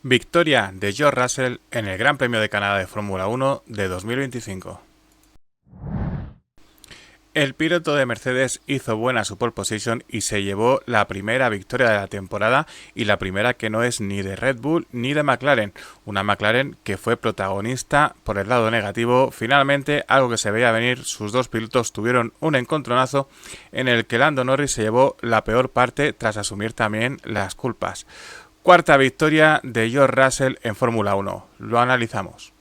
Victoria de George Russell en el Gran Premio de Canadá de Fórmula 1 de 2025. El piloto de Mercedes hizo buena su pole position y se llevó la primera victoria de la temporada y la primera que no es ni de Red Bull ni de McLaren. Una McLaren que fue protagonista por el lado negativo. Finalmente, algo que se veía venir, sus dos pilotos tuvieron un encontronazo en el que Lando Norris se llevó la peor parte tras asumir también las culpas. Cuarta victoria de George Russell en Fórmula 1. Lo analizamos.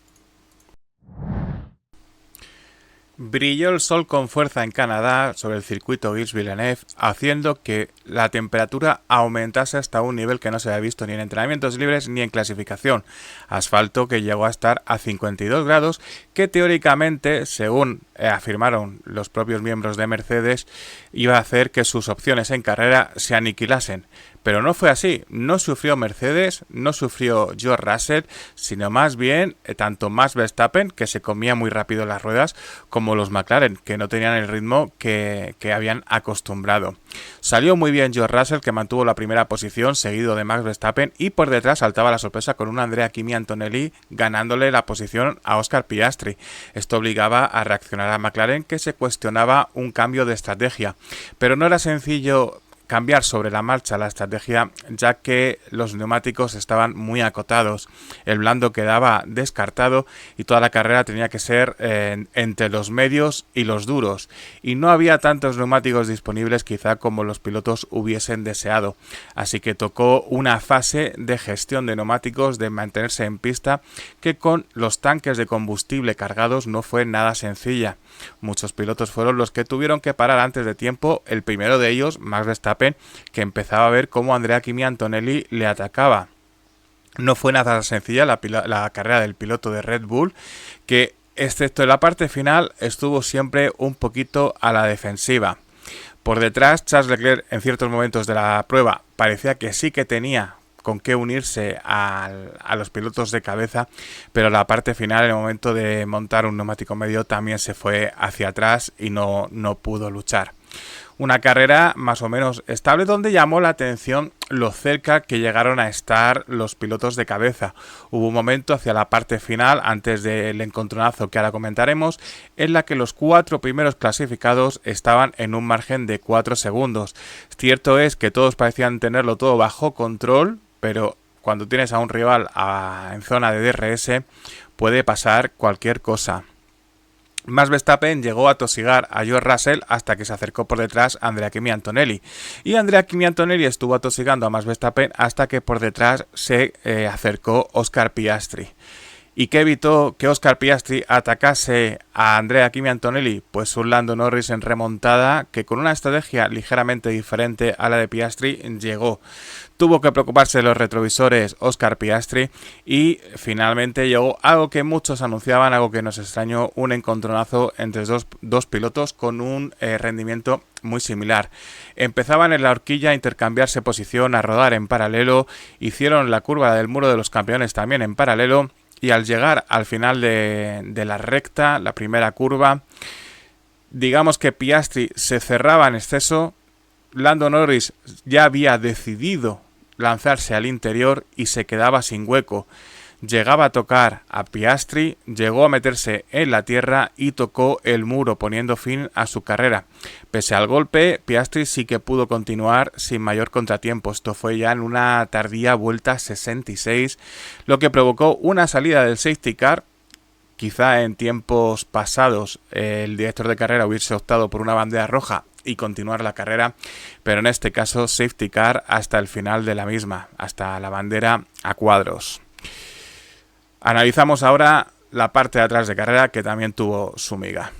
Brilló el sol con fuerza en Canadá sobre el circuito Gilles-Villeneuve, haciendo que la temperatura aumentase hasta un nivel que no se había visto ni en entrenamientos libres ni en clasificación. Asfalto que llegó a estar a 52 grados, que teóricamente, según afirmaron los propios miembros de Mercedes, iba a hacer que sus opciones en carrera se aniquilasen. Pero no fue así, no sufrió Mercedes, no sufrió George Russell, sino más bien tanto Max Verstappen, que se comía muy rápido las ruedas, como los McLaren, que no tenían el ritmo que habían acostumbrado. Salió muy bien George Russell, que mantuvo la primera posición, seguido de Max Verstappen, y por detrás saltaba la sorpresa con un Andrea Kimi Antonelli ganándole la posición a Oscar Piastri. Esto obligaba a reaccionar a McLaren, que se cuestionaba un cambio de estrategia. Pero no era sencillo cambiar sobre la marcha la estrategia, ya que los neumáticos estaban muy acotados, el blando quedaba descartado y toda la carrera tenía que ser entre los medios y los duros, y no había tantos neumáticos disponibles quizá como los pilotos hubiesen deseado, así que tocó una fase de gestión de neumáticos, de mantenerse en pista, que con los tanques de combustible cargados no fue nada sencilla. Muchos pilotos fueron los que tuvieron que parar antes de tiempo, el primero de ellos, Max Verstappen, que empezaba a ver cómo Andrea Kimi Antonelli le atacaba. No fue nada sencilla la carrera del piloto de Red Bull, que excepto en la parte final estuvo siempre un poquito a la defensiva. Por detrás, Charles Leclerc en ciertos momentos de la prueba parecía que sí que tenía con qué unirse a los pilotos de cabeza, pero la parte final, en el momento de montar un neumático medio, también se fue hacia atrás y no pudo luchar. Una carrera más o menos estable, donde llamó la atención lo cerca que llegaron a estar los pilotos de cabeza. Hubo un momento hacia la parte final, antes del encontronazo que ahora comentaremos, en la que los cuatro primeros clasificados estaban en un margen de 4 segundos. Cierto es que todos parecían tenerlo todo bajo control, pero cuando tienes a un rival en zona de DRS puede pasar cualquier cosa. Max Verstappen llegó a tosigar a George Russell hasta que se acercó por detrás Andrea Kimi Antonelli. Y Andrea Kimi Antonelli estuvo atosigando a Max Verstappen hasta que por detrás se acercó Oscar Piastri. ¿Y qué evitó que Oscar Piastri atacase a Andrea Kimi Antonelli? Pues un Lando Norris en remontada que, con una estrategia ligeramente diferente a la de Piastri, llegó. Tuvo que preocuparse de los retrovisores Oscar Piastri y finalmente llegó algo que muchos anunciaban, algo que nos extrañó, un encontronazo entre dos pilotos con un rendimiento muy similar. Empezaban en la horquilla a intercambiarse posición, a rodar en paralelo, hicieron la curva del muro de los campeones también en paralelo, y al llegar al final de la recta, la primera curva, digamos que Piastri se cerraba en exceso. Lando Norris ya había decidido lanzarse al interior y se quedaba sin hueco. Llegaba a tocar a Piastri, llegó a meterse en la tierra y tocó el muro, poniendo fin a su carrera. Pese al golpe, Piastri sí que pudo continuar sin mayor contratiempo. Esto fue ya en una tardía vuelta 66, lo que provocó una salida del safety car. Quizá en tiempos pasados el director de carrera hubiese optado por una bandera roja y continuar la carrera, pero en este caso safety car hasta el final de la misma, hasta la bandera a cuadros. Analizamos ahora la parte de atrás de carrera, que también tuvo su miga.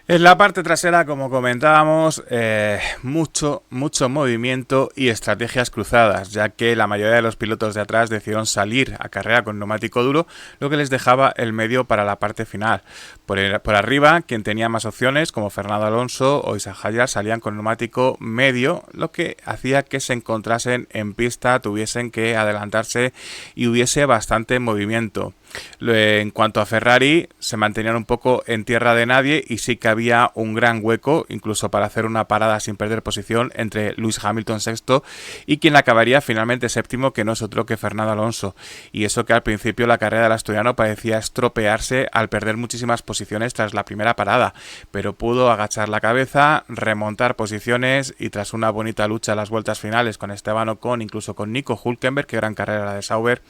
En la parte trasera, como comentábamos, mucho movimiento y estrategias cruzadas, ya que la mayoría de los pilotos de atrás decidieron salir a carrera con neumático duro, lo que les dejaba el medio para la parte final. Por arriba, quien tenía más opciones, como Fernando Alonso o Isa Hayar, salían con neumático medio, lo que hacía que se encontrasen en pista, tuviesen que adelantarse y hubiese bastante movimiento. En cuanto a Ferrari, se mantenían un poco en tierra de nadie y sí que había un gran hueco, incluso para hacer una parada sin perder posición, entre Lewis Hamilton sexto y quien acabaría finalmente séptimo, que no es otro que Fernando Alonso. Y eso que al principio la carrera del asturiano parecía estropearse al perder muchísimas posiciones tras la primera parada, pero pudo agachar la cabeza, remontar posiciones y tras una bonita lucha a las vueltas finales con Esteban Ocon, incluso con Nico Hülkenberg, que gran carrera la de Sauber,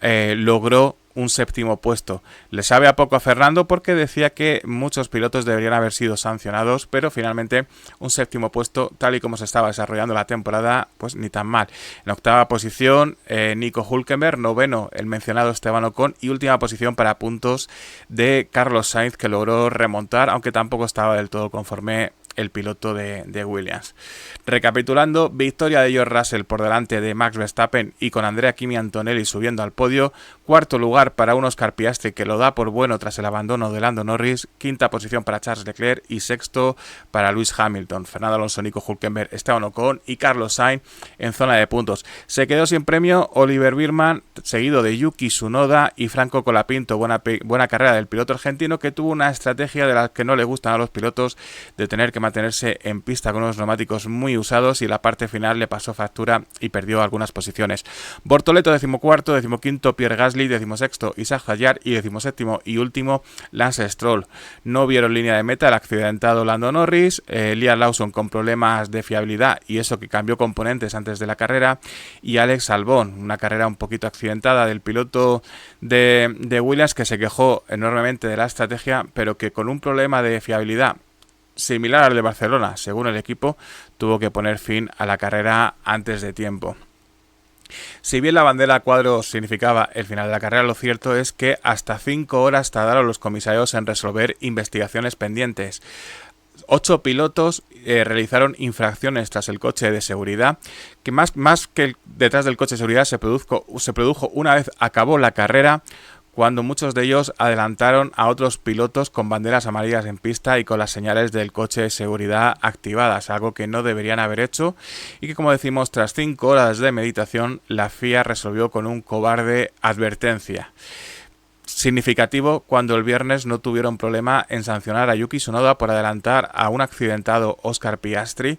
logró un séptimo puesto. Le sabe a poco a Fernando porque decía que muchos pilotos deberían haber sido sancionados, pero finalmente un séptimo puesto, tal y como se estaba desarrollando la temporada, pues ni tan mal. En octava posición, Nico Hülkenberg, noveno el mencionado Esteban Ocon y última posición para puntos de Carlos Sainz, que logró remontar, aunque tampoco estaba del todo conforme el piloto de Williams. Recapitulando, victoria de George Russell por delante de Max Verstappen y con Andrea Kimi Antonelli subiendo al podio. Cuarto lugar para un Oscar Piastri que lo da por bueno tras el abandono de Lando Norris. Quinta posición para Charles Leclerc y sexto para Lewis Hamilton. Fernando Alonso, Nico Hülkenberg, Esteban Ocon y Carlos Sainz en zona de puntos. Se quedó sin premio Oliver Birman, seguido de Yuki Tsunoda y Franco Colapinto. Buena carrera del piloto argentino, que tuvo una estrategia de la que no le gustan a los pilotos, de tener que mantenerse en pista con unos neumáticos muy usados, y la parte final le pasó factura y perdió algunas posiciones. Bortoleto decimocuarto, decimoquinto Pierre Gasly, decimosexto Isaac Hadjar y decimoséptimo y último Lance Stroll. No vieron línea de meta el accidentado Lando Norris, Liam Lawson con problemas de fiabilidad y eso que cambió componentes antes de la carrera, y Alex Albon, una carrera un poquito accidentada del piloto de Williams, que se quejó enormemente de la estrategia, pero que con un problema de fiabilidad similar al de Barcelona, según el equipo, tuvo que poner fin a la carrera antes de tiempo. Si bien la bandera a cuadros significaba el final de la carrera, lo cierto es que hasta 5 horas tardaron los comisarios en resolver investigaciones pendientes. 8 pilotos realizaron infracciones tras el coche de seguridad, que más que detrás del coche de seguridad se produjo una vez acabó la carrera, cuando muchos de ellos adelantaron a otros pilotos con banderas amarillas en pista y con las señales del coche de seguridad activadas, algo que no deberían haber hecho y que, como decimos, tras 5 horas de meditación, la FIA resolvió con un cobarde advertencia. Significativo cuando el viernes no tuvieron problema en sancionar a Yuki Tsunoda por adelantar a un accidentado Oscar Piastri,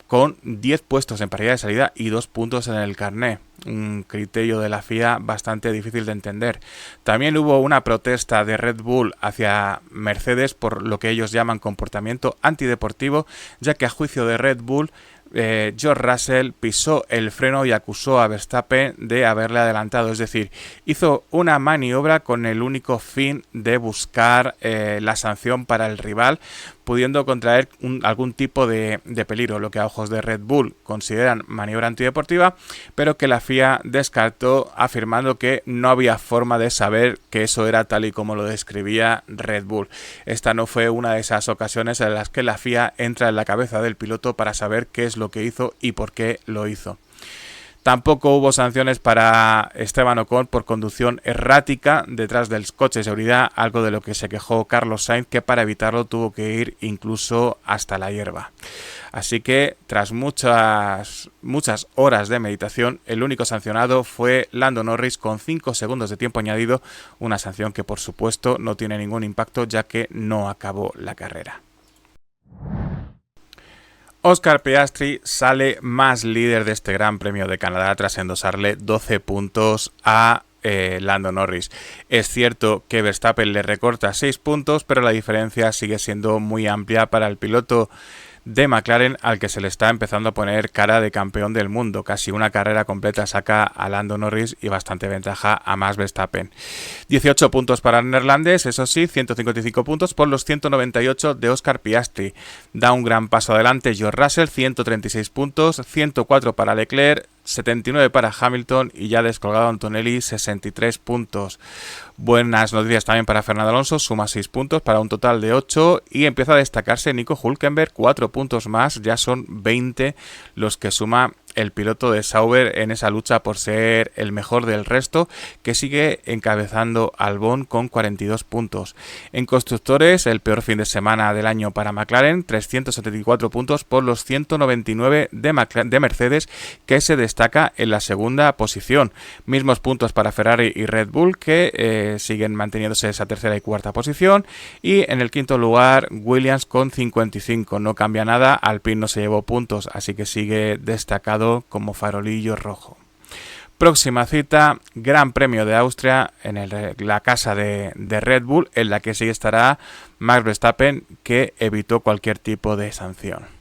con 10 puestos en parrilla de salida y 2 puntos en el carné. Un criterio de la FIA bastante difícil de entender. También hubo una protesta de Red Bull hacia Mercedes por lo que ellos llaman comportamiento antideportivo, ya que a juicio de Red Bull, George Russell pisó el freno y acusó a Verstappen de haberle adelantado, es decir, hizo una maniobra con el único fin de buscar la sanción para el rival, pudiendo contraer algún tipo de peligro, lo que a ojos de Red Bull consideran maniobra antideportiva, pero que la FIA descartó, afirmando que no había forma de saber que eso era tal y como lo describía Red Bull. Esta no fue una de esas ocasiones en las que la FIA entra en la cabeza del piloto para saber qué es lo que hizo y por qué lo hizo. Tampoco hubo sanciones para Esteban Ocon por conducción errática detrás del coche de seguridad, algo de lo que se quejó Carlos Sainz, que para evitarlo tuvo que ir incluso hasta la hierba. Así que, tras muchas horas de meditación, el único sancionado fue Lando Norris con 5 segundos de tiempo añadido, una sanción que por supuesto no tiene ningún impacto ya que no acabó la carrera. Oscar Piastri sale más líder de este Gran Premio de Canadá tras endosarle 12 puntos a Lando Norris. Es cierto que Verstappen le recorta 6 puntos, pero la diferencia sigue siendo muy amplia para el piloto de McLaren, al que se le está empezando a poner cara de campeón del mundo. Casi una carrera completa saca a Lando Norris y bastante ventaja a Max Verstappen. 18 puntos para el neerlandés, eso sí, 155 puntos por los 198 de Oscar Piastri. Da un gran paso adelante George Russell, 136 puntos, 104 para Leclerc, 79 para Hamilton y ya descolgado Antonelli, 63 puntos. Buenas noticias también para Fernando Alonso, suma 6 puntos para un total de 8 y empieza a destacarse Nico Hülkenberg, 4 puntos más, ya son 20 los que suma el piloto de Sauber en esa lucha por ser el mejor del resto, que sigue encabezando Albon con 42 puntos. En constructores, el peor fin de semana del año para McLaren, 374 puntos por los 199 de Mercedes, que se destaca en la segunda posición. Mismos puntos para Ferrari y Red Bull, que siguen manteniéndose esa tercera y cuarta posición. Y en el quinto lugar, Williams con 55. No cambia nada, Alpine no se llevó puntos, así que sigue destacado como farolillo rojo. Próxima cita, Gran Premio de Austria en la casa de Red Bull, en la que sí estará Max Verstappen, que evitó cualquier tipo de sanción.